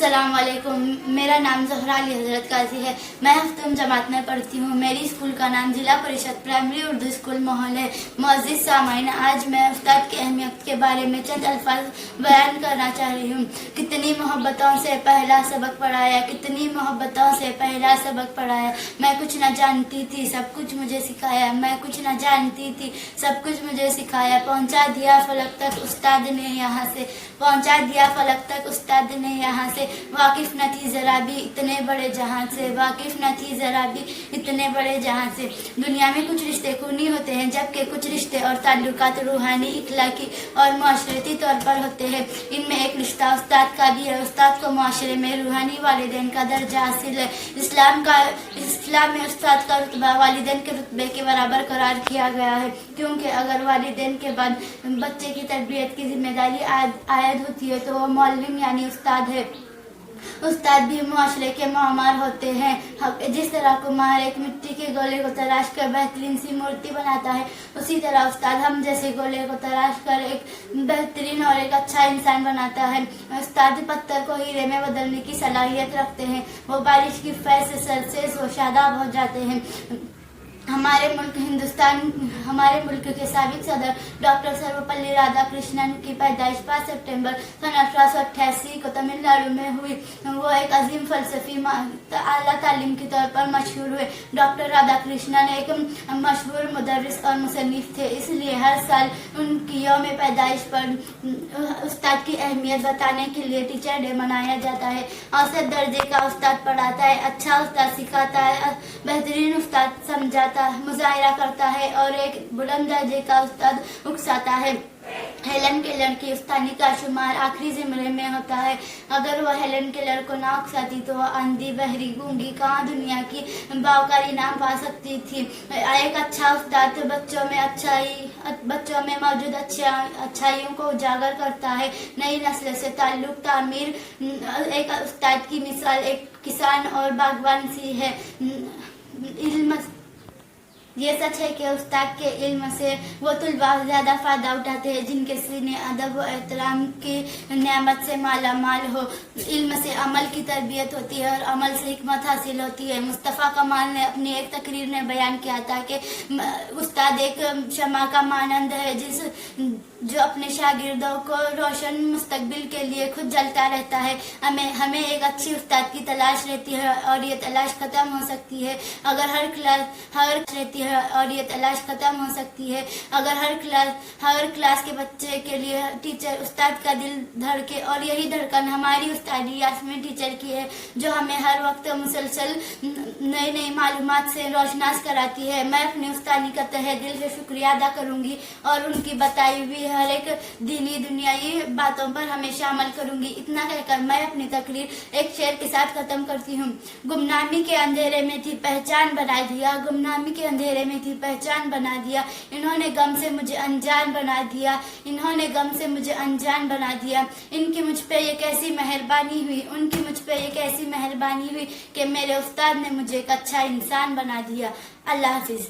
अस्सलाम वालेकुम। मेरा नाम ज़हरा अली हज़रत काजी है। मैं हफ्तम जमात में पढ़ती हूँ। मेरी स्कूल का नाम जिला परिषद प्राइमरी उर्दू स्कूल माहौल है। मुअज़्ज़िज़ सामाईन, आज मैं उस्ताद की अहमियत के बारे में चंद अल्फाज बयान करना चाह रही हूँ। कितनी मोहब्बतों से पहला सबक पढ़ाया, कितनी मोहब्बतों से पहला सबक पढ़ाया। मैं कुछ न जानती थी, सब कुछ मुझे सिखाया। मैं कुछ न जानती थी, सब कुछ मुझे सिखाया। पहुँचा दिया फलक तक उस्ताद ने यहाँ से, पहुँचा दिया फलक तक उस्ताद ने यहाँ से। वाकिफ न थी जरा भी इतने बड़े जहां से, वाकिफ न थी जरा भी इतने बड़े जहां से। दुनिया में कुछ रिश्ते खूनी होते हैं, जबकि कुछ रिश्ते और ताल्लुकात रूहानी, इखलाकी और मुआशरती तौर पर होते हैं। इनमें एक रिश्ता उस्ताद का भी है। उस्ताद को मुआशरे में रूहानी वालिदैन का दर्जा हासिल है। इस्लाम में उस्ताद का रुतबा वालिदैन के रुतबे के बराबर करार किया गया है, क्योंकि अगर वालिदैन के बाद बच्चे की तरबियत की जिम्मेदारी आयद होती है तो वो मौलवी यानी उस्ताद है। उस्ताद भी मुआशरे के मामार होते हैं। जिस तरह कुम्हार एक मिट्टी के गोले को तराश कर बेहतरीन सी मूर्ति बनाता है, उसी तरह उस्ताद हम जैसे गोले को तराश कर एक बेहतरीन और एक अच्छा इंसान बनाता है। उस्ताद पत्थर को हीरे में बदलने की सलाहियत रखते हैं। वो बारिश की फैज़ से सरसेज व शादाब हो जाते हैं। हमारे मुल्क के साबिक सदर डॉक्टर सर्वपल्ली राधाकृष्णन की पैदाइश 5 सितंबर सन 1888 को तमिलनाडु में हुई। वो एक अजीम फलसफी आला तालीम के तौर पर मशहूर हुए। डॉक्टर राधाकृष्णन एक मशहूर मुदर्रिस और मुसन्निफ थे, इसलिए हर साल उनकी यौम पैदाइश पर उस्ताद की अहमियत बताने के लिए टीचर डे मनाया जाता है। औसत दर्जे का उस्ताद पढ़ाता है, अच्छा उस्ताद सिखाता है, बेहतरीन उस्ताद समझाता, मुजाहिरा करता है और एक बुलंद दर्जे का उस्ताद उकसाता है। हेलन केलर की उस्तादी का शुमार आखिरी ज़िमरे में होता है। अगर वह हेलन केलर को ना उकसाती तो वह अंधी, बहरी, गूंगी कहाँ दुनिया की बावकारी नाम पा सकती थी। एक अच्छा उस्ताद बच्चों में मौजूद अच्छाइयों को उजागर करता है। नई नस्ल से ताल्लुक तामीर एक उस्ताद की मिसाल एक किसान और बागवान सी है। ये सच है कि उस्ताद के इल्म से वो तुलबा ज़्यादा फ़ायदा उठाते हैं जिनके सीने अदब व एहतराम की नेमत से माला माल हो। इल्म से अमल की तरबियत होती है और अमल से हिकमत हासिल होती है। मुस्तफ़ा कमाल ने अपनी एक तकरीर में बयान किया था कि उस्ताद एक शमा का मानंद है जो अपने शागिर्दों को रोशन मुस्तकबिल के लिए खुद जलता रहता है। हमें एक अच्छी उस्ताद की तलाश रहती है और ये तलाश ख़त्म हो सकती है अगर हर क्लास के बच्चे के लिए टीचर उस्ताद का दिल धड़के। और यही धड़कन हमारी उस्तादी यास्मीन टीचर की है, जो हमें हर वक्त मुसलसल नई मालूमात से रोशनास कराती है। मैं अपनी उस्तादी का तहे दिल से शुक्रिया अदा करूंगी और उनकी बताई हुई हर एक दीनी दुनियाई बातों पर हमेशा अमल करूंगी। इतना कहकर मैं अपनी तकरीर एक शेर के साथ खत्म करती हूँ। गुमनामी के अंधेरे में थी पहचान बना दिया, गुमनामी के अंधेरे में थी पहचान बना दिया। इन्होंने गम से मुझे अनजान बना दिया, इन्होंने गम से मुझे अनजान बना दिया। इनकी मुझ पे ये कैसी मेहरबानी हुई, उनकी मुझ पे ये कैसी मेहरबानी हुई कि मेरे उस्ताद ने मुझे एक अच्छा इंसान बना दिया। अल्लाह हाफिज।